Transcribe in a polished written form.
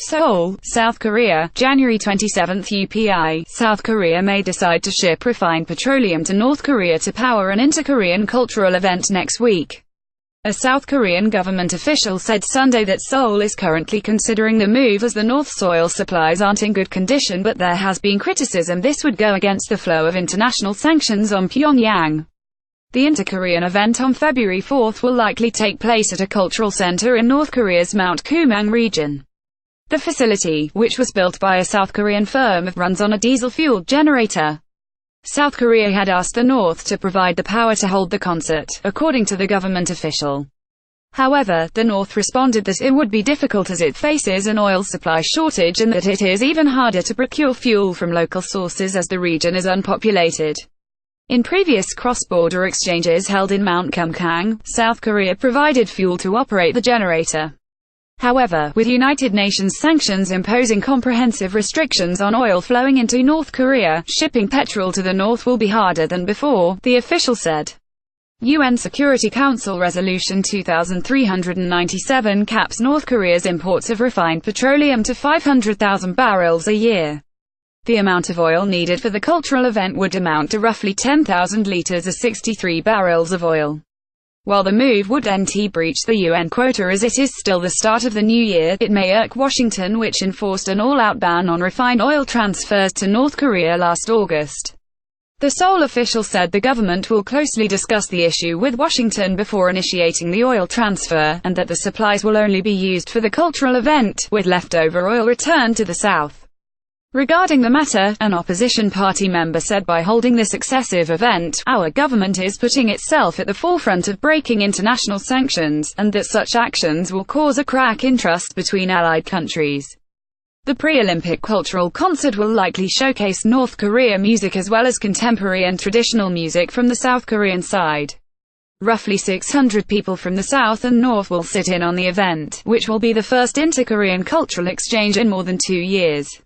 Seoul, South Korea, January 27 UPI. South Korea may decide to ship refined petroleum to North Korea to power an inter-Korean cultural event next week. A South Korean government official said Sunday that Seoul is currently considering the move as the North's oil supplies aren't in good condition, but there has been criticism this would go against the flow of international sanctions on Pyongyang. The inter-Korean event on February 4 will likely take place at a cultural center in North Korea's Mt Kumang region. The facility, which was built by a South Korean firm, runs on a diesel-fueled generator. South Korea had asked the North to provide the power to hold the concert, according to the government official. However, the North responded that it would be difficult as it faces an oil supply shortage and that it is even harder to procure fuel from local sources as the region is unpopulated. In previous cross-border exchanges held in Mt Kumkang, South Korea provided fuel to operate the generator. However, with United Nations sanctions imposing comprehensive restrictions on oil flowing into North Korea, shipping petrol to the North will be harder than before, the official said. UN Security Council Resolution 2397 caps North Korea's imports of refined petroleum to 500,000 barrels a year. The amount of oil needed for the cultural event would amount to roughly 10,000 liters or 63 barrels of oil. While the move wouldn't breach the UN quota as it is still the start of the new year, it may irk Washington, which enforced an all-out ban on refined oil transfers to North Korea last August. The Seoul official said the government will closely discuss the issue with Washington before initiating the oil transfer, and that the supplies will only be used for the cultural event, with leftover oil returned to the South. Regarding the matter, an opposition party member said by holding this excessive event, our government is putting itself at the forefront of breaking international sanctions, and that such actions will cause a crack in trust between allied countries. The pre-Olympic cultural concert will likely showcase North Korea music as well as contemporary and traditional music from the South Korean side. Roughly 600 people from the South and North will sit in on the event, which will be the first inter-Korean cultural exchange in more than 2 years.